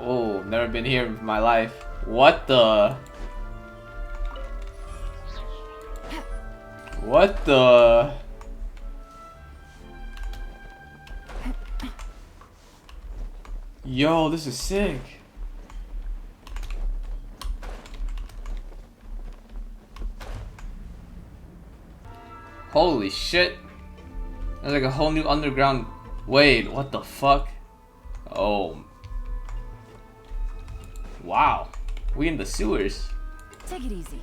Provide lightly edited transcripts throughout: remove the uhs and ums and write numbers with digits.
Oh, never been here in my life. What the? What the? Yo, this is sick. Holy shit. There's like a whole new underground. Wait, what the fuck? Oh. Wow. We in the sewers. Take it easy.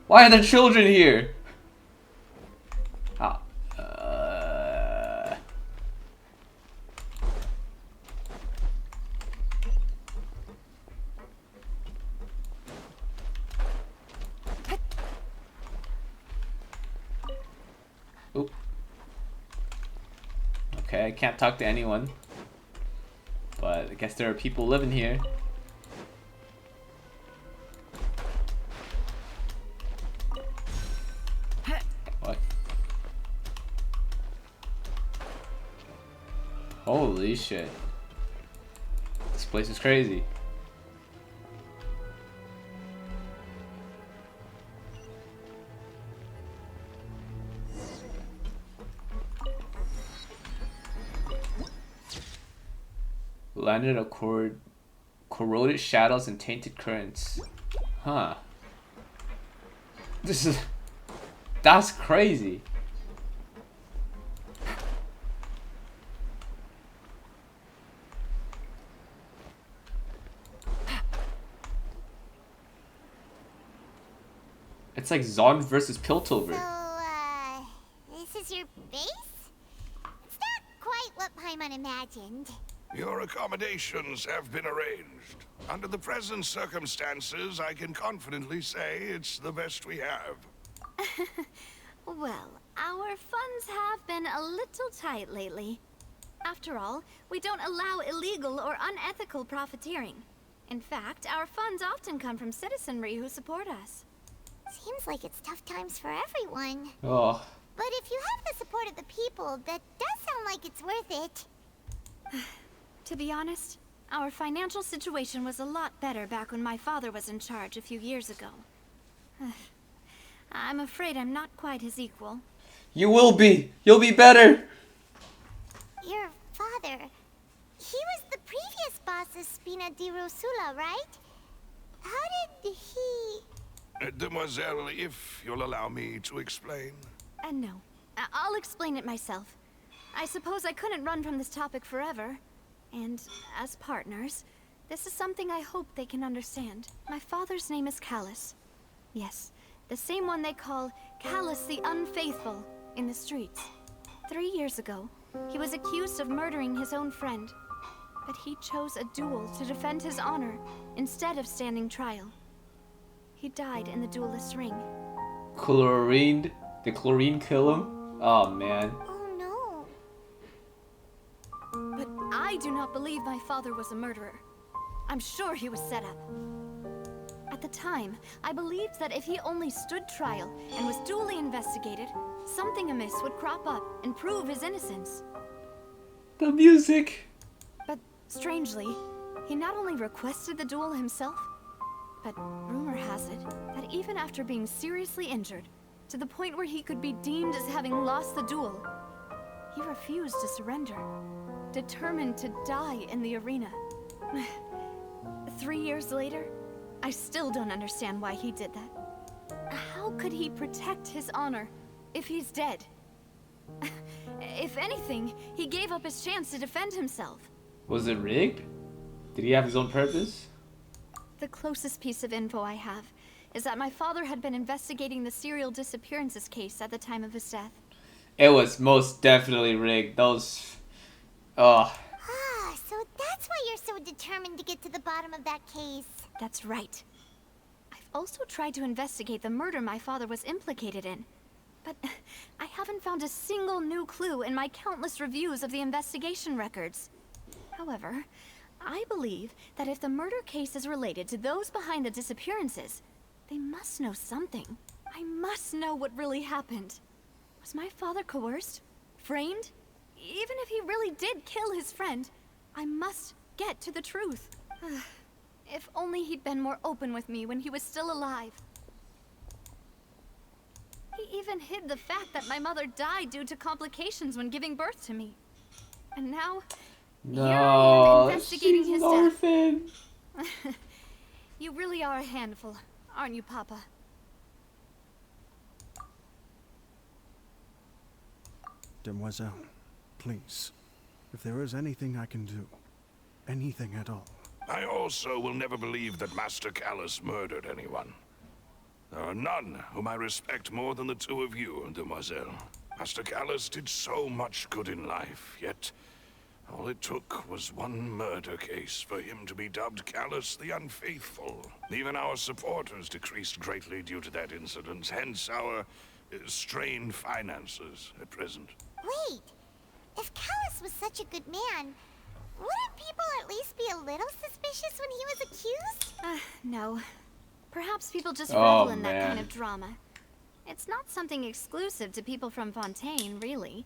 Why are there children here? How? Oop. Okay, I can't talk to anyone. But I guess there are people living here. What? Holy shit. This place is crazy. Landed a corroded shadows and tainted currents. Huh. That's crazy. It's like Zon versus Piltover. So, this is your base? It's not quite what Paimon imagined. Your accommodations have been arranged. Under the present circumstances, I can confidently say it's the best we have. Well, our funds have been a little tight lately. After all, we don't allow illegal or unethical profiteering. In fact, our funds often come from citizenry who support us. Seems like it's tough times for everyone. Oh. But if you have the support of the people, that does sound like it's worth it. To be honest, our financial situation was a lot better back when my father was in charge a few years ago. I'm afraid I'm not quite his equal. You will be! You'll be better! Your father, he was the previous boss of Spina di Rosula, right? How did he... Demoiselle, if you'll allow me to explain. No. I'll explain it myself. I suppose I couldn't run from this topic forever. And as partners, this is something I hope they can understand. My father's name is Callus. Yes, the same one they call Callus the Unfaithful in the streets. 3 years ago, he was accused of murdering his own friend. But he chose a duel to defend his honor instead of standing trial. He died in the duelist's ring. Chlorine? Did chlorine kill him? Oh man. Oh no. But I do not believe my father was a murderer. I'm sure he was set up. At the time, I believed that if he only stood trial and was duly investigated, something amiss would crop up and prove his innocence. The music! But strangely, he not only requested the duel himself, but rumor has it that even after being seriously injured, to the point where he could be deemed as having lost the duel, he refused to surrender, determined to die in the arena. 3 years later, I still don't understand why he did that. How could he protect his honor if he's dead? If anything, he gave up his chance to defend himself. Was it rigged? Did he have his own purpose? The closest piece of info I have is that my father had been investigating the serial disappearances case at the time of his death. It was most definitely rigged. Those... Oh. Ah, so that's why you're so determined to get to the bottom of that case. That's right. I've also tried to investigate the murder my father was implicated in. But I haven't found a single new clue in my countless reviews of the investigation records. However, I believe that if the murder case is related to those behind the disappearances, they must know something. I must know what really happened. Was my father coerced? Framed? even if he really did kill his friend, I must get to the truth. If only he'd been more open with me when he was still alive. He even hid the fact that my mother died due to complications when giving birth to me. And now, here I am investigating his death. orphan. You really are a handful, aren't you, Papa? Demoiselle, please, if there is anything I can do, anything at all. I also will never believe that Master Callus murdered anyone. There are none whom I respect more than the two of you, Demoiselle. Master Callus did so much good in life, yet all it took was one murder case for him to be dubbed Callus the Unfaithful. Even our supporters decreased greatly due to that incident, hence our strained finances at present. Wait, if Callus was such a good man, wouldn't people at least be a little suspicious when he was accused? No. Perhaps people just Oh, revel in that man. kind of drama. It's not something exclusive to people from Fontaine, really.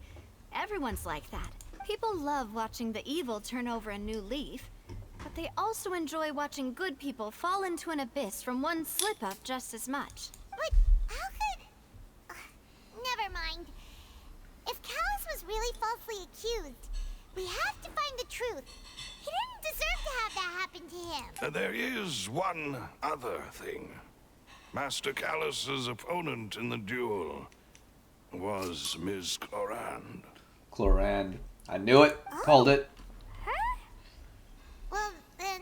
Everyone's like that. People love watching the evil turn over a new leaf, but they also enjoy watching good people fall into an abyss from one slip-up just as much. But how could... never mind. If Callus was really falsely accused, we have to find the truth. He didn't deserve to have that happen to him. There is one other thing. Master Callus's opponent in the duel was Ms. Clorinde. Clorinde. I knew it. Called it. Her? Well, then,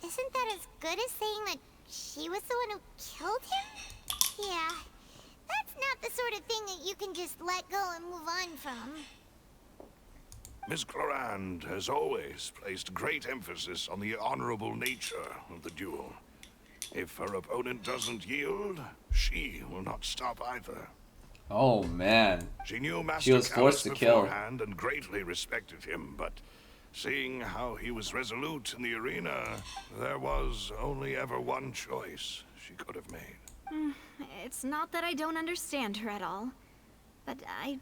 isn't that as good as saying that she was the one who killed him? Yeah, that's not the sort of thing that you can just let go and move on from. Miss Clorinde has always placed great emphasis on the honorable nature of the duel. If her opponent doesn't yield, she will not stop either. Oh man. She knew She Master was Callus forced to kill. beforehand and greatly respected him, but seeing how he was resolute in the arena, there was only ever one choice she could have made. It's not that I don't understand her at all, but I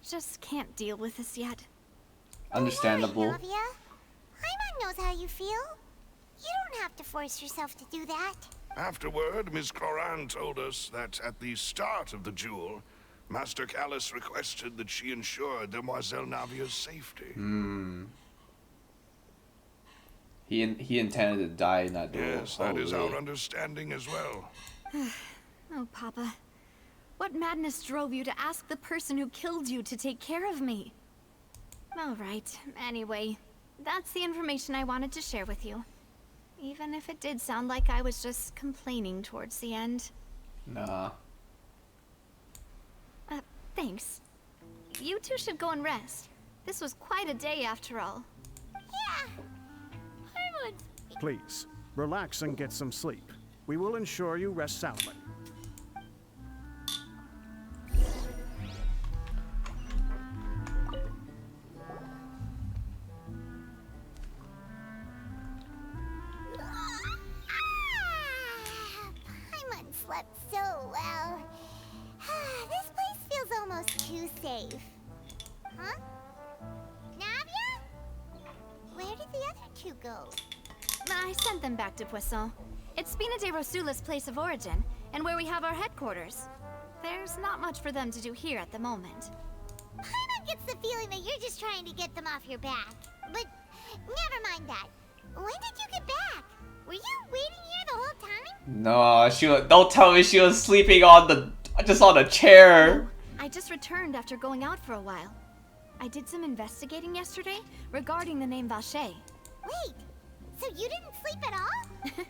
just can't deal with this yet. Understandable. Don't worry, Navia. Paimon knows how you feel. You don't have to force yourself to do that. Afterward, Miss Clorinde told us that at the start of the duel, Master Callus requested that she ensure Demoiselle Navia's safety. He intended to die in that duel. Yes, that is Holy. our understanding as well. Oh, Papa. What madness drove you to ask the person who killed you to take care of me? All right, anyway, that's the information I wanted to share with you. Even if it did sound like I was just complaining towards the end. Nah. Thanks. You two should go and rest. This was quite a day after all. Yeah. Paimon's... Please, relax and get some sleep. We will ensure you rest soundly. Paimon slept so well. This place feels almost too safe. Huh? Navia? Where did the other two go? I sent them back to Poisson. It's Spina de Rosula's place of origin, and where we have our headquarters. There's not much for them to do here at the moment. Paimon gets the feeling that you're just trying to get them off your back. But never mind that. When did you get back? Were you waiting here the whole time? No, don't tell me she was sleeping on just on a chair. I just returned after going out for a while. I did some investigating yesterday regarding the name Vacher. Wait, so you didn't sleep at all?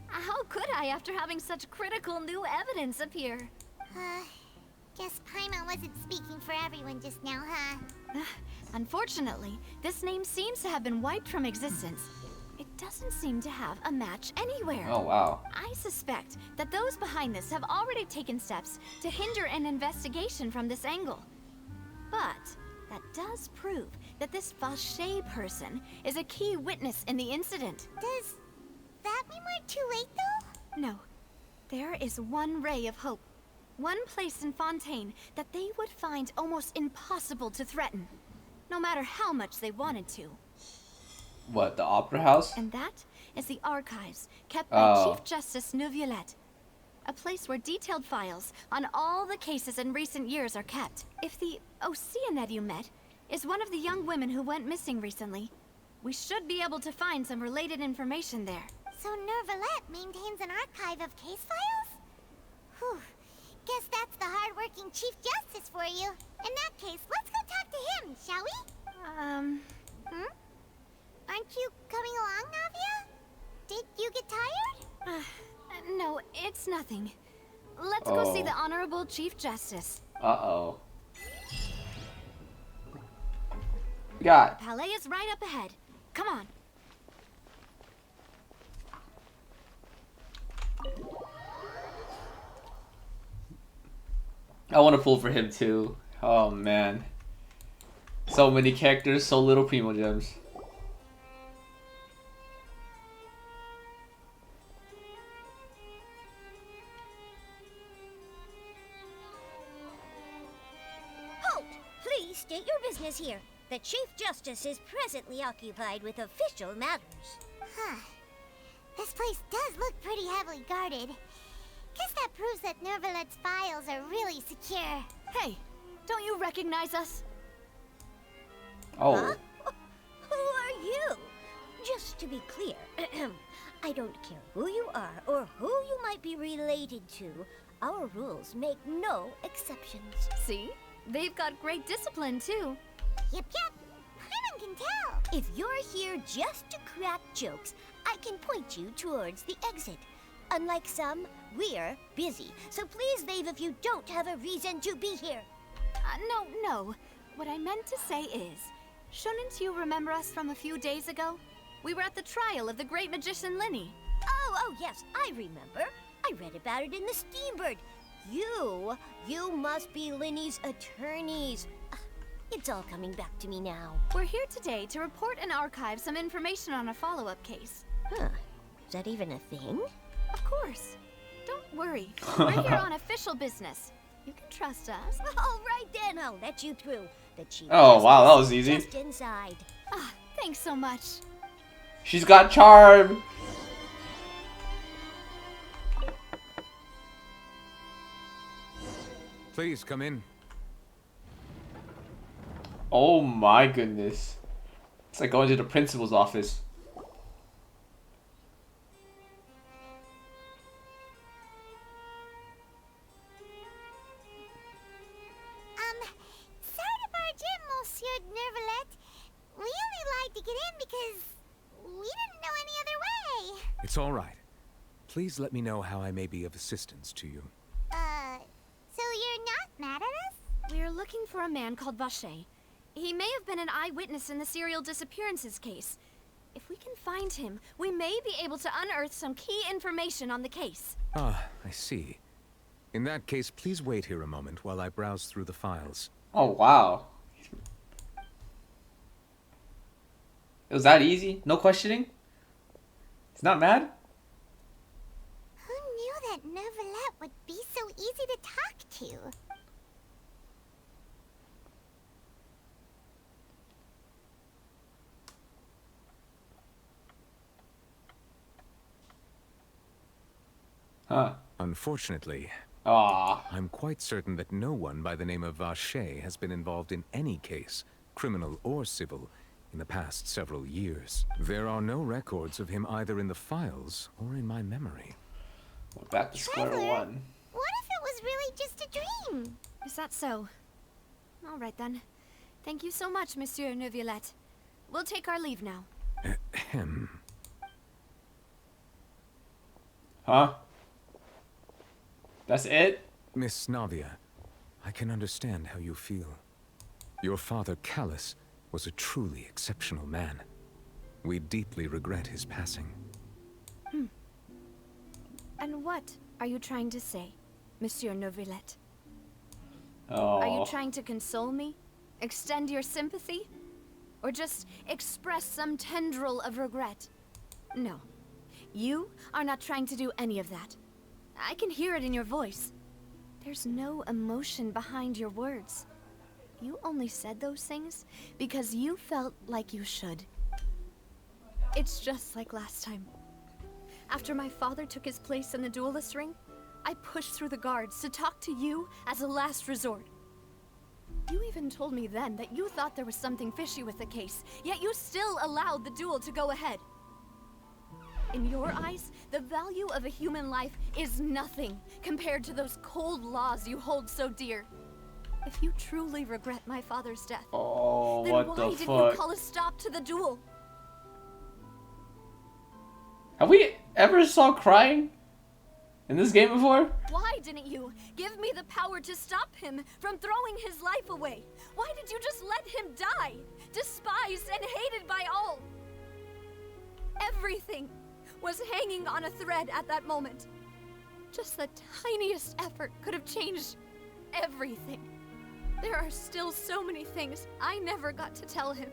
How could I after having such critical new evidence appear? Guess Paimon wasn't speaking for everyone just now, huh? Unfortunately, this name seems to have been wiped from existence. It doesn't seem to have a match anywhere. Oh wow. I suspect that those behind this have already taken steps to hinder an investigation from this angle. But that does prove that this Vacher person is a key witness in the incident. Does that mean we're too late, though? No. There is one ray of hope. One place in Fontaine that they would find almost impossible to threaten. no matter how much they wanted to. What, the Opera House? And that is the archives kept by Oh. Chief Justice Navia. A place where detailed files on all the cases in recent years are kept. If the Oceanette you met is one of the young women who went missing recently, we should be able to find some related information there. So Nervalette maintains an archive of case files? Whew. Guess that's the hard-working Chief Justice for you. In that case, let's go talk to him, shall we? Aren't you coming along, Navia? Did you get tired? No, it's nothing. Let's go see the Honorable Chief Justice. Uh-oh. We got... Palais is right up ahead. Come on. I want to pull for him too. Oh man. So many characters, so little Primo Gems. Halt! Please state your business here. The Chief Justice is presently occupied with official matters. Huh. This place does look pretty heavily guarded. Guess that proves that Nervalette's files are really secure. Hey, don't you recognize us? Oh. Huh? Who are you? Just to be clear, I don't care who you are or who you might be related to. Our rules make no exceptions. See? They've got great discipline, too. Yep. Paimon can tell. If you're here just to crack jokes, I can point you towards the exit. Unlike some, we're busy, so please leave if you don't have a reason to be here. No. What I meant to say is, shouldn't you remember us from a few days ago? We were at the trial of the great magician Linny. Oh, yes, I remember. I read about it in the Steambird. You must be Linny's attorneys. It's all coming back to me now. We're here today to report and archive some information on a follow-up case. Huh. Is that even a thing? Of course. Don't worry. We're here on official business. You can trust us. All right then, I'll let you through. The Chief Oh, wow, that was Justice is easy. Just inside. Thanks so much. She's got charm. Please come in. Oh my goodness. It's like going to the principal's office. Sorry to barge in, Monsieur Nervalette. We only lied to get in because we didn't know any other way. It's all right. Please let me know how I may be of assistance to you. So you're not mad at us? We're looking for a man called Vacher. He may have been an eyewitness in the serial disappearances case. If we can find him, we may be able to unearth some key information on the case. Ah, I see. In that case, please wait here a moment while I browse through the files. Oh wow. It was that easy? No questioning? He's not mad? Who knew that Nervalette would be so easy to talk to? Huh. Unfortunately, Aw. I'm quite certain that no one by the name of Vacher has been involved in any case, criminal or civil, in the past several years. There are no records of him either in the files or in my memory. We're back to square Trevor, one. What if it was really just a dream? Is that so? All right then. Thank you so much, Monsieur Neuvillette. We'll take our leave now. Ahem. Huh? That's it? Miss Navia, I can understand how you feel. Your father, Callus, was a truly exceptional man. We deeply regret his passing. And what are you trying to say, Monsieur Neuvillette? Oh. Are you trying to console me? Extend your sympathy? Or just express some tendril of regret? No. You are not trying to do any of that. I can hear it in your voice. There's no emotion behind your words. you only said those things because you felt like you should. It's just like last time. After my father took his place in the duelist ring, I pushed through the guards to talk to you as a last resort. You even told me then that you thought there was something fishy with the case, yet you still allowed the duel to go ahead. In your eyes, the value of a human life is nothing compared to those cold laws you hold so dear. If you truly regret my father's death, Oh, then what why the didn't fuck? you call a stop to the duel? Have we ever saw crying in this game before? Why didn't you give me the power to stop him from throwing his life away? Why did you just let him die, despised and hated by all? Everything was hanging on a thread at that moment. Just the tiniest effort could have changed everything. There are still so many things I never got to tell him.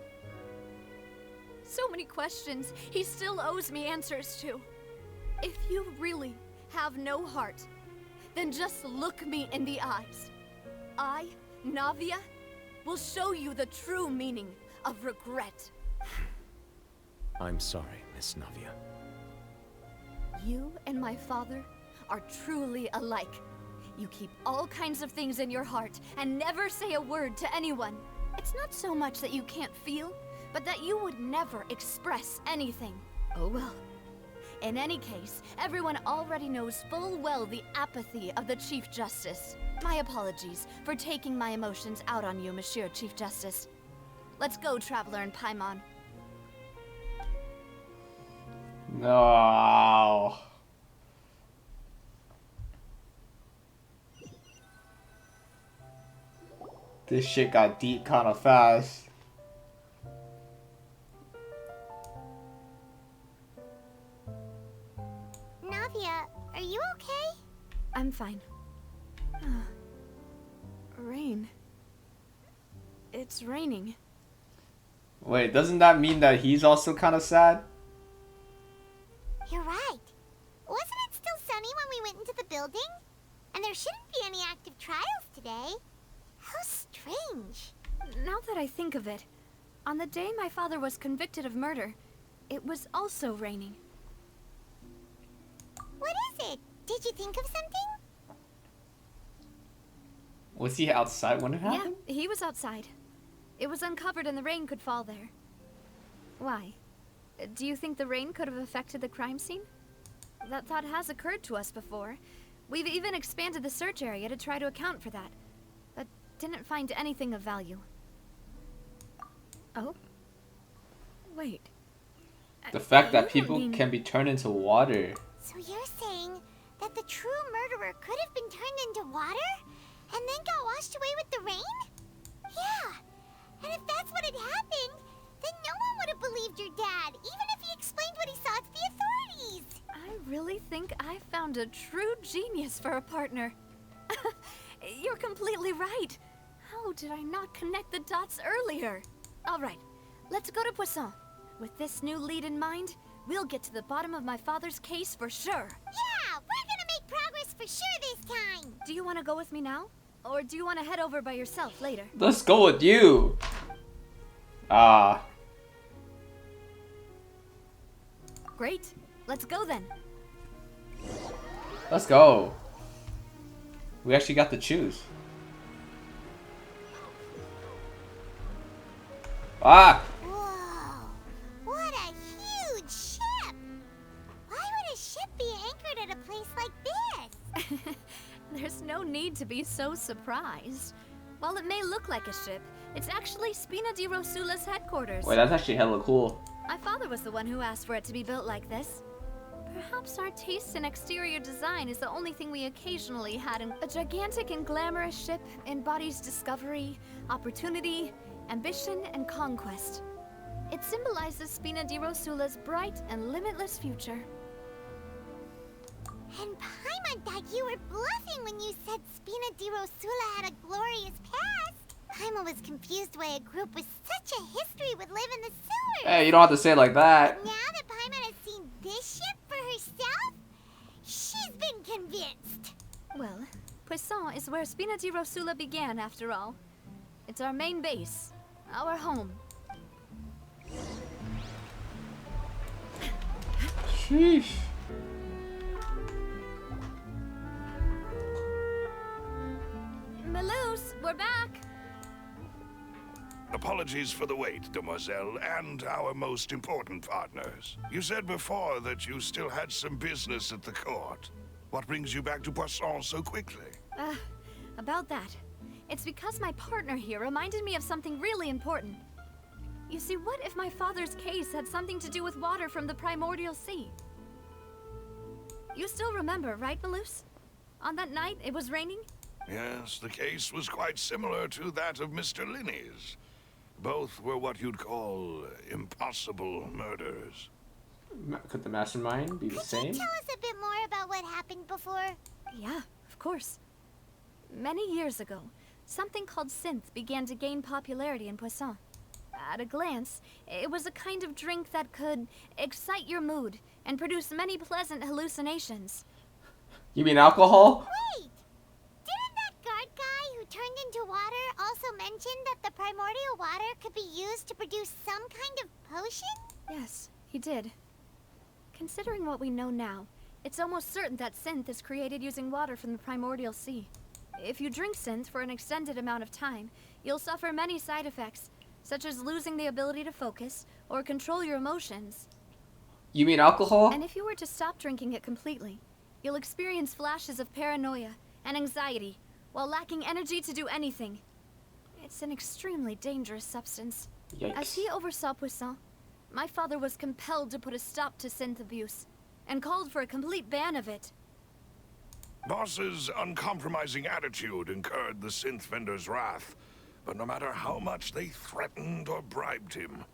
So many questions he still owes me answers to. If you really have no heart, then just look me in the eyes. I, Navia, will show you the true meaning of regret. I'm sorry, Miss Navia. You and my father are truly alike. You keep all kinds of things in your heart and never say a word to anyone. It's not so much that you can't feel, but that you would never express anything. Oh well. In any case, everyone already knows full well the apathy of the Chief Justice. My apologies for taking my emotions out on you, Monsieur Chief Justice. Let's go, Traveler and Paimon. No. This shit got deep kind of fast. Navia, are you okay? I'm fine. Rain. It's raining. Wait, doesn't that mean that he's also kind of sad? You're right. Wasn't it still sunny when we went into the building? And there shouldn't be any active trials today. How strange. Now that I think of it, on the day my father was convicted of murder, it was also raining. What is it? Did you think of something? Was he outside when it happened? Yeah, he was outside. It was uncovered and the rain could fall there. Why? Do you think the rain could have affected the crime scene? That thought has occurred to us before. We've even expanded the search area to try to account for that, but didn't find anything of value. Oh? Wait. The fact that You people mean- can be turned into water. So you're saying that the true murderer could have been turned into water and then got washed away with the rain? Yeah. And if that's what had happened, then no one would have believed your dad, even if he explained what he saw to the authorities. I really think I found a true genius for a partner. You're completely right. How did I not connect the dots earlier? All right, let's go to Poisson. With this new lead in mind, we'll get to the bottom of my father's case for sure. Yeah, we're gonna make progress for sure this time. Do you want to go with me now? Or do you want to head over by yourself later? Let's go with you. Ah. Great. Let's go then. Let's go. We actually got to choose. Ah! Whoa, what a huge ship! Why would a ship be anchored at a place like this? There's no need to be so surprised. While it may look like a ship, it's actually Spina di Rosula's headquarters. Wait, that's actually hella cool. My father was the one who asked for it to be built like this. Perhaps our taste in exterior design is the only thing we occasionally had in a gigantic and glamorous ship embodies discovery, opportunity, ambition, and conquest. It symbolizes Spina di Rosula's bright and limitless future. And Paimon thought you were bluffing when you said Spina di Rosula had a glorious past. Paimon was confused why a group with such a history would live in the sewers. Hey, you don't have to say it like that. Now that Paimon has seen this ship for herself, she's been convinced. Well, Poisson is where Spina di Rosula began, after all. It's our main base. Our home. Sheesh. Malouse, we're back! Apologies for the wait, demoiselle, and our most important partners. You said before that you still had some business at the court. What brings you back to Poisson so quickly? About that. It's because my partner here reminded me of something really important. You see, what if my father's case had something to do with water from the primordial sea? You still remember, right, Malouse? On that night, it was raining? Yes, the case was quite similar to that of Mr. Linney's. Both were what you'd call impossible murders. Could the mastermind be the same? Could you tell us a bit more about what happened before? Yeah, of course. Many years ago, something called synth began to gain popularity in Poisson. At a glance, it was a kind of drink that could excite your mood and produce many pleasant hallucinations. You mean alcohol? Wait! Didn't that guard guy who turned into water also mention that the primordial water could be used to produce some kind of potion? Yes, he did. Considering what we know now, it's almost certain that synth is created using water from the primordial sea. If you drink synth for an extended amount of time, you'll suffer many side effects, such as losing the ability to focus or control your emotions. You mean alcohol? And if you were to stop drinking it completely, you'll experience flashes of paranoia and anxiety while lacking energy to do anything. It's an extremely dangerous substance. Yikes. As he oversaw Poisson, my father was compelled to put a stop to synth abuse and called for a complete ban of it. Boss's uncompromising attitude incurred the synth vendor's wrath, but no matter how much they threatened or bribed him,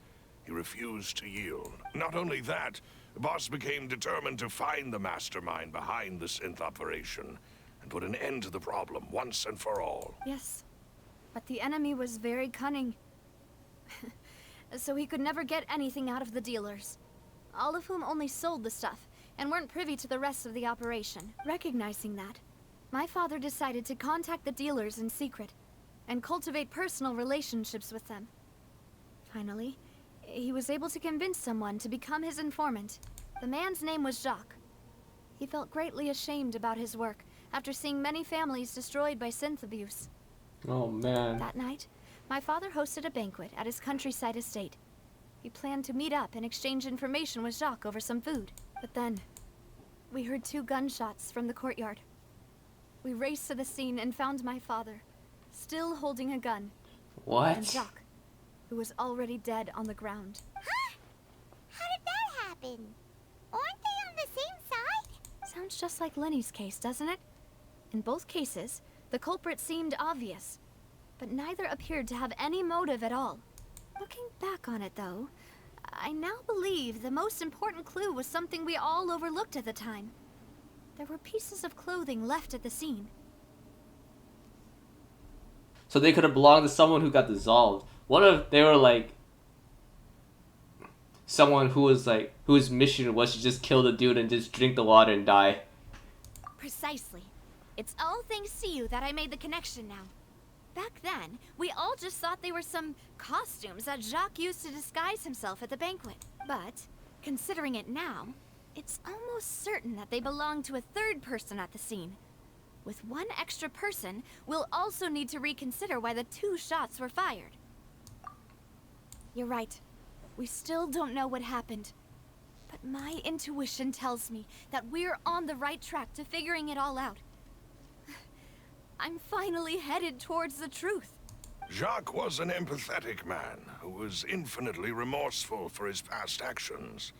he refused to yield. Not only that, Boss became determined to find the mastermind behind the synth operation and put an end to the problem once and for all. Yes, but the enemy was very cunning. So he could never get anything out of the dealers, all of whom only sold the stuff and weren't privy to the rest of the operation. Recognizing that, my father decided to contact the dealers in secret and cultivate personal relationships with them. Finally, he was able to convince someone to become his informant. The man's name was Jacques. He felt greatly ashamed about his work after seeing many families destroyed by synth abuse. Oh man. That night, my father hosted a banquet at his countryside estate. He planned to meet up and exchange information with Jacques over some food. But then, we heard 2 gunshots from the courtyard. We raced to the scene and found my father, still holding a gun. What? And Jacques, who was already dead on the ground. Huh? How did that happen? Aren't they on the same side? Sounds just like Lenny's case, doesn't it? In both cases, the culprit seemed obvious, but neither appeared to have any motive at all. Looking back on it, though, I now believe the most important clue was something we all overlooked at the time. There were pieces of clothing left at the scene. So they could have belonged to someone who got dissolved. What if they were like someone who was like whose mission was to just kill the dude and just drink the water and die? Precisely. It's all thanks to you that I made the connection now. Back then, we all just thought they were some costumes that Jacques used to disguise himself at the banquet. But, considering it now, it's almost certain that they belong to a third person at the scene. With one extra person, we'll also need to reconsider why the 2 shots were fired. You're right. We still don't know what happened. But my intuition tells me that we're on the right track to figuring it all out. I'm finally headed towards the truth. Jacques was an empathetic man who was infinitely remorseful for his past actions.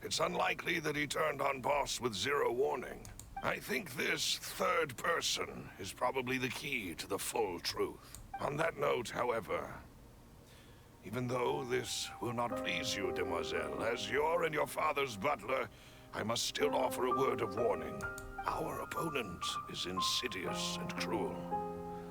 It's unlikely that he turned on Boss with 0 warning. I think this third person is probably the key to the full truth. On that note, however, even though this will not please you, demoiselle, as your and your father's butler, I must still offer a word of warning. Our opponent is insidious and cruel.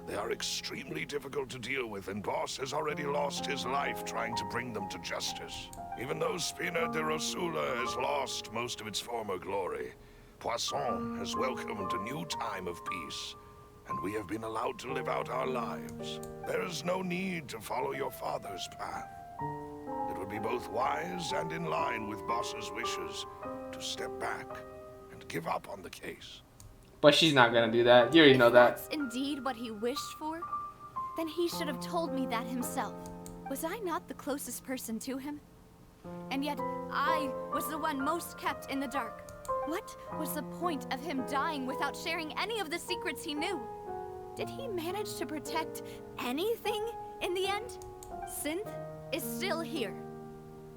They are extremely difficult to deal with, and Boss has already lost his life trying to bring them to justice. Even though Spina de Rosula has lost most of its former glory, Poisson has welcomed a new time of peace, and we have been allowed to live out our lives. There is no need to follow your father's path. It would be both wise and in line with Boss's wishes to step back and give up on the case. But she's not gonna do that. You already know If that. that's indeed what he wished for, then he should have told me that himself. Was I not the closest person to him? And yet, I was the one most kept in the dark. What was the point of him dying without sharing any of the secrets he knew? Did he manage to protect anything in the end? Synth is still here.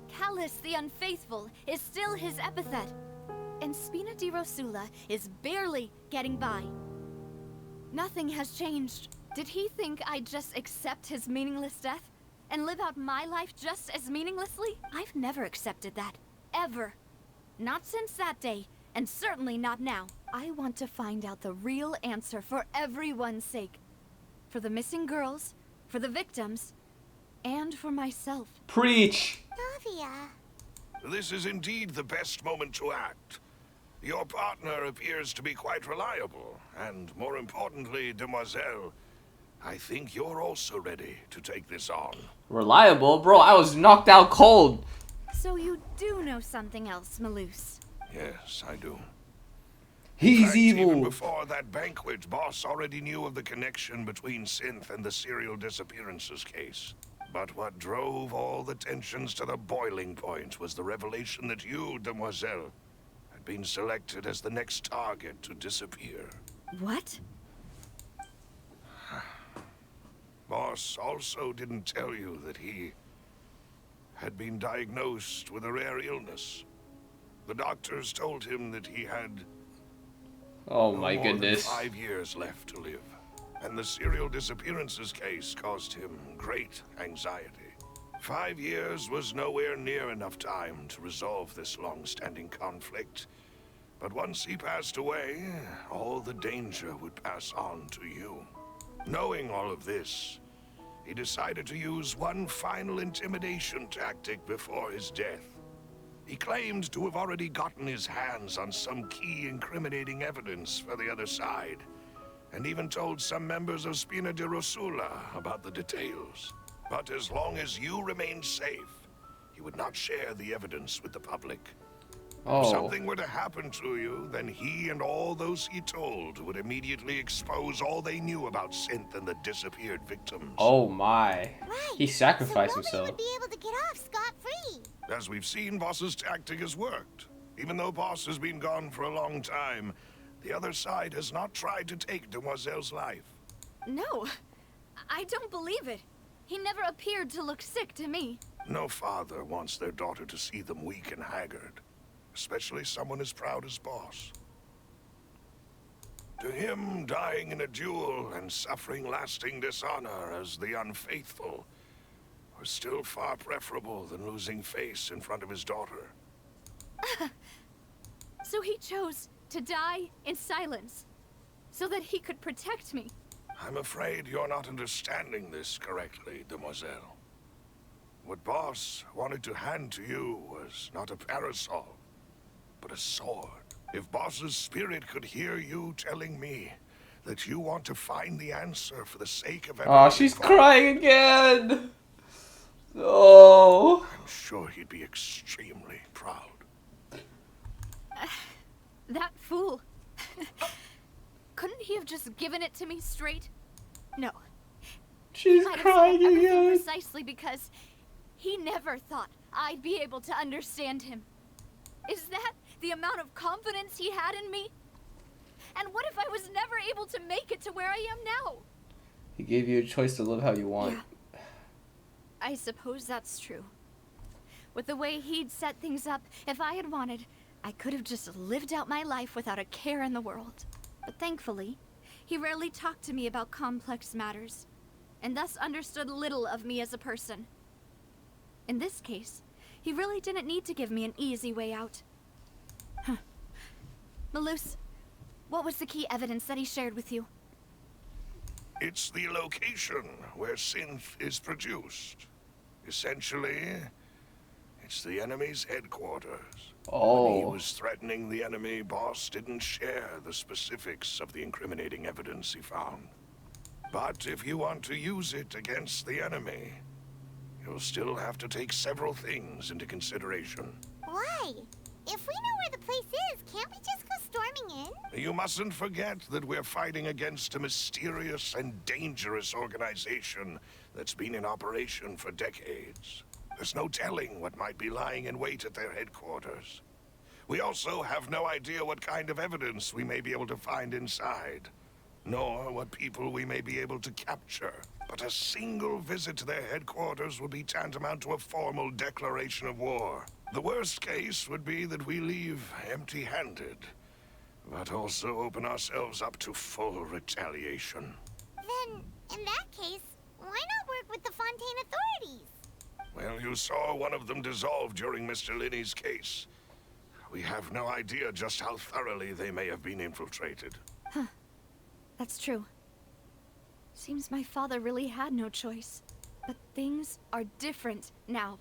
Callus the Unfaithful is still his epithet. And Spina di Rosula is barely getting by. Nothing has changed. Did he think I'd just accept his meaningless death? And live out my life just as meaninglessly? I've never accepted that. Ever. Not since that day, and certainly not now. I want to find out the real answer for everyone's sake. For the missing girls, for the victims, and for myself. Preach! Navia. This is indeed the best moment to act. Your partner appears to be quite reliable, and more importantly, Demoiselle, I think you're also ready to take this on. Reliable? Bro, I was knocked out cold. So you do know something else, Malus. Yes, I do. He's In fact, evil. Even before that banquet, Boss already knew of the connection between Synth and the serial disappearances case. But what drove all the tensions to the boiling point was the revelation that you, Demoiselle, had been selected as the next target to disappear. What? Boss also didn't tell you that he had been diagnosed with a rare illness. The doctors told him that he had Oh no my more than goodness. 5 years left to live, and the serial disappearances case caused him great anxiety. 5 years was nowhere near enough time to resolve this long-standing conflict, but once he passed away, all the danger would pass on to you. Knowing all of this, he decided to use one final intimidation tactic before his death. He claimed to have already gotten his hands on some key incriminating evidence for the other side, and even told some members of Spina di Rosula about the details. But as long as you remained safe, he would not share the evidence with the public. If Oh. something were to happen to you, then he and all those he told would immediately expose all they knew about Synth and the disappeared victims. Oh my. Right. He sacrificed so nobody himself. would be able to get off scot-free. As we've seen, Boss's tactic has worked. Even though Boss has been gone for a long time, the other side has not tried to take Demoiselle's life. No, I don't believe it. He never appeared to look sick to me. No father wants their daughter to see them weak and haggard, especially someone as proud as Boss. To him, dying in a duel and suffering lasting dishonor as the unfaithful was still far preferable than losing face in front of his daughter. So he chose to die in silence, so that he could protect me. I'm afraid you're not understanding this correctly, Demoiselle. What Boss wanted to hand to you was not a parasol, but a sword. If Boss's spirit could hear you telling me that you want to find the answer for the sake of everyone Oh, she's involved, crying again. Oh. I'm sure he'd be extremely proud. That fool. Couldn't he have just given it to me straight? No. She's Might have crying said everything again. precisely because he never thought I'd be able to understand him. Is that the amount of confidence he had in me? And what if I was never able to make it to where I am now? He gave you a choice to live how you want. Yeah. I suppose that's true. With the way he'd set things up, if I had wanted, I could have just lived out my life without a care in the world. But thankfully, he rarely talked to me about complex matters, and thus understood little of me as a person. In this case, he really didn't need to give me an easy way out. Huh. Malus, what was the key evidence that he shared with you? It's the location where Synth is produced. Essentially, It's the enemy's headquarters. When he Oh. was threatening the enemy, Boss didn't share the specifics of the incriminating evidence he found. But if you want to use it against the enemy, you'll still have to take several things into consideration. Why? If we know where the place is, can't we just go storming in? You mustn't forget that we're fighting against a mysterious and dangerous organization that's been in operation for decades. There's no telling what might be lying in wait at their headquarters. We also have no idea what kind of evidence we may be able to find inside, nor what people we may be able to capture. But a single visit to their headquarters would be tantamount to a formal declaration of war. The worst case would be that we leave empty-handed, but also open ourselves up to full retaliation. Then, in that case, why not work with the Fontaine authorities? Well, you saw one of them dissolve during Mr. Linney's case. We have no idea just how thoroughly they may have been infiltrated. That's true. Seems my father really had no choice. But things are different now.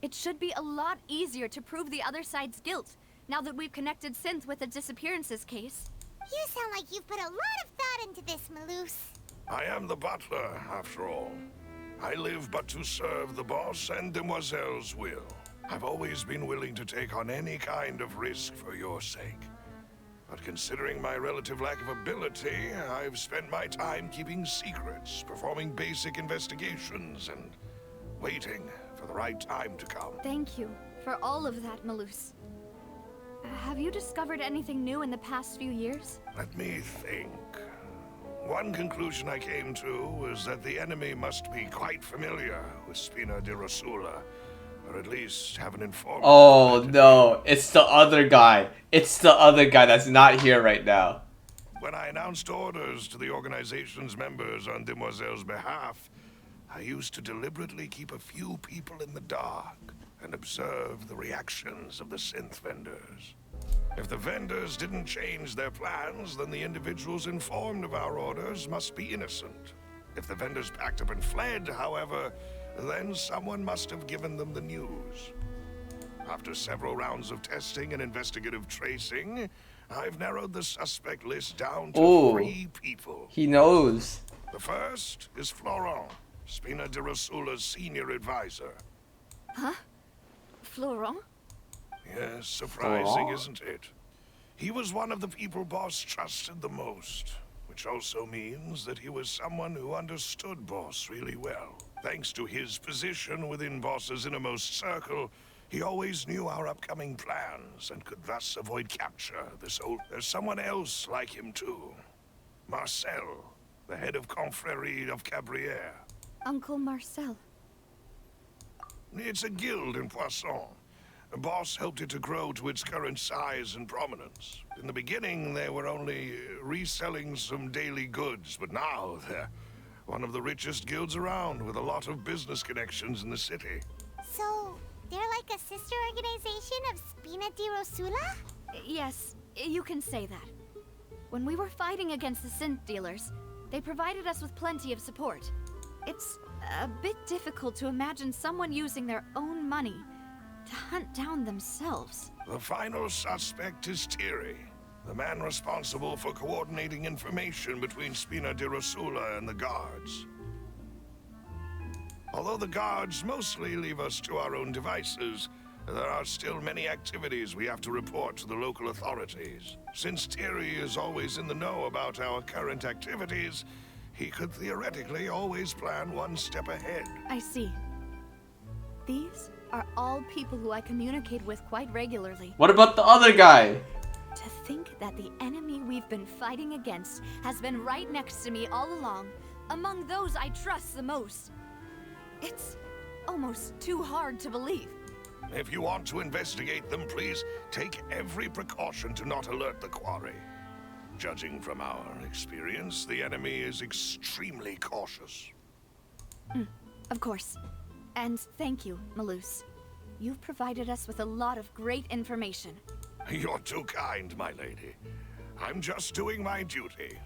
It should be a lot easier to prove the other side's guilt, now that we've connected Synth with the disappearances case. You sound like you've put a lot of thought into this, Maloose. I am the butler, after all. I live but to serve the boss and Demoiselle's will. I've always been willing to take on any kind of risk for your sake. But considering my relative lack of ability, I've spent my time keeping secrets, performing basic investigations, and waiting for the right time to come. Thank you for all of that, Maloose. Have you discovered anything new in the past few years? Let me think. One conclusion I came to was that the enemy must be quite familiar with Spina di Rosula, or at least have an informant. Oh no, it's the other guy. It's the other guy that's not here right now. When I announced orders to the organization's members on Demoiselle's behalf, I used to deliberately keep a few people in the dark and observe the reactions of the synth vendors. If the vendors didn't change their plans, then the individuals informed of our orders must be innocent. If the vendors packed up and fled, however, then someone must have given them the news. After several rounds of testing and investigative tracing, I've narrowed the suspect list down to 3 people. He knows. The first is Florent, Spina di Rosula's senior advisor. Huh? Florent? Yes, surprising, Florent? isn't it? He was one of the people Boss trusted the most, which also means that he was someone who understood Boss really well. Thanks to his position within Boss's innermost circle, he always knew our upcoming plans and could thus avoid capture. There's someone else like him too. Marcel, the head of Confrérie of Cabrières. Uncle Marcel. It's a guild in Poisson. Boss helped it to grow to its current size and prominence. In the beginning, they were only reselling some daily goods, but now they're one of the richest guilds around, with a lot of business connections in the city. So, they're like a sister organization of Spina di Rosula? Yes, you can say that. When we were fighting against the synth dealers, they provided us with plenty of support. It's a bit difficult to imagine someone using their own money to hunt down themselves. The final suspect is Thierry, the man responsible for coordinating information between Spina di Rosula and the guards. Although the guards mostly leave us to our own devices, there are still many activities we have to report to the local authorities. Since Thierry is always in the know about our current activities, he could theoretically always plan one step ahead. I see. These are all people who I communicate with quite regularly. What about the other guy? To think that the enemy we've been fighting against has been right next to me all along, among those I trust the most. It's almost too hard to believe. If you want to investigate them, please take every precaution to not alert the quarry. Judging from our experience, the enemy is extremely cautious. Of course. And thank you, Maloose. You've provided us with a lot of great information. You're too kind, my lady. I'm just doing my duty.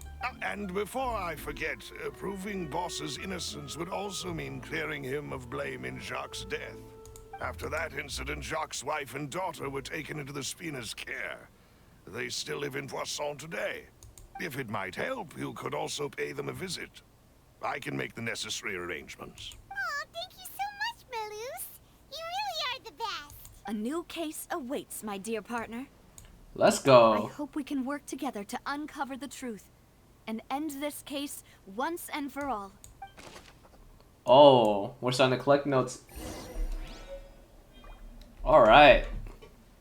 And before I forget, proving Boss's innocence would also mean clearing him of blame in Jacques' death. After that incident, Jacques' wife and daughter were taken into the Spina's care. They still live in Poisson today. If it might help, you could also pay them a visit. I can make the necessary arrangements. Oh, thank you so much, Malus. You really are the best. A new case awaits, my dear partner. Let's I go. hope we can work together to uncover the truth and end this case once and for all. Oh, we're starting to collect notes. Alright.